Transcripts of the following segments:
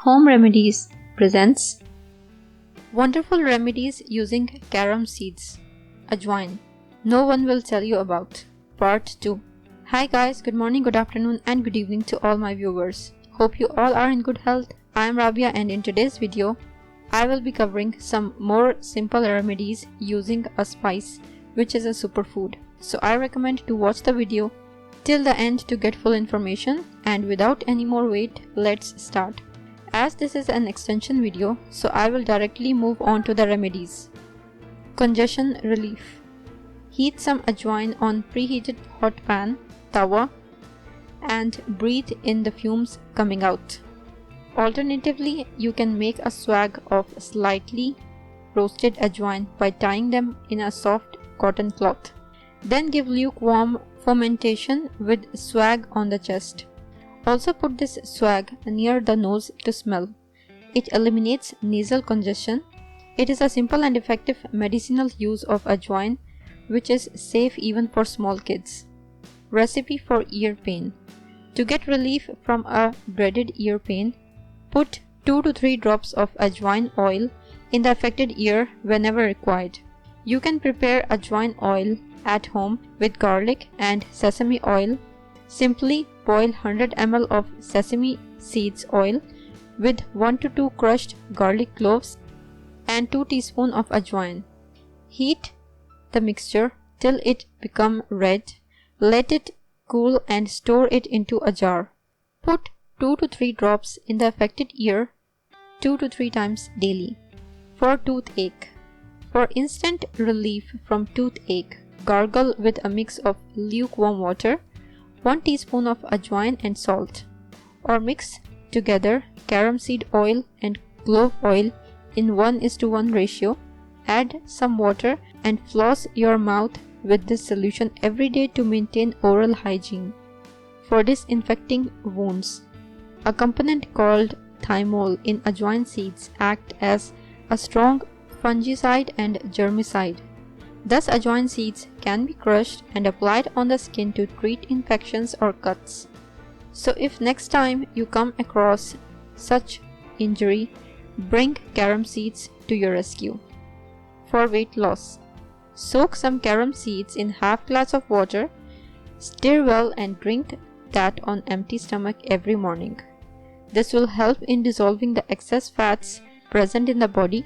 Home Remedies presents Wonderful Remedies using Carom seeds. Ajwain. No one will tell you about. Part 2. Hi guys, good morning, good afternoon and good evening to all my viewers. Hope you all are in good health. I am Rabia and in today's video, I will be covering some more simple remedies using a spice which is a superfood. So I recommend to watch the video till the end to get full information, and without any more wait, let's start. As this is an extension video, so I will directly move on to the remedies. Congestion relief. Heat some ajwain on preheated hot pan, tawa, and breathe in the fumes coming out. Alternatively, you can make a swag of slightly roasted ajwain by tying them in a soft cotton cloth. Then give lukewarm fermentation with swag on the chest. Also put this swag near the nose to smell. It eliminates nasal congestion. It is a simple and effective medicinal use of ajwain which is safe even for small kids. Recipe for ear pain. To get relief from a dreaded ear pain, put 2 to 3 drops of ajwain oil in the affected ear whenever required. You can prepare ajwain oil at home with garlic and sesame oil. Simply boil 100 ml of sesame seeds oil with 1 to 2 crushed garlic cloves and 2 teaspoons of ajwain. Heat the mixture till it becomes red. Let it cool and store it into a jar. Put 2 to 3 drops in the affected ear 2 to 3 times daily. For toothache. For instant relief from toothache, gargle with a mix of lukewarm water, 1 teaspoon of ajwain and salt, or mix together carom seed oil and clove oil in 1:1 ratio. Add some water and floss your mouth with this solution every day to maintain oral hygiene. For disinfecting wounds, a component called thymol in ajwain seeds acts as a strong fungicide and germicide. Thus, ajwain seeds can be crushed and applied on the skin to treat infections or cuts. So if next time you come across such injury, bring carom seeds to your rescue. For weight loss, soak some carom seeds in half glass of water, stir well and drink that on empty stomach every morning. This will help in dissolving the excess fats present in the body.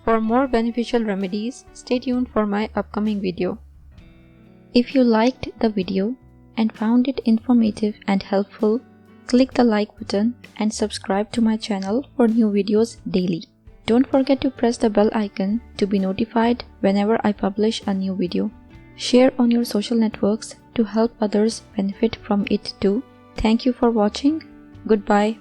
For more beneficial remedies, stay tuned for my upcoming video. If you liked the video and found it informative and helpful, click the like button and subscribe to my channel for new videos daily. Don't forget to press the bell icon to be notified whenever I publish a new video. Share on your social networks to help others benefit from it too. Thank you for watching. Goodbye.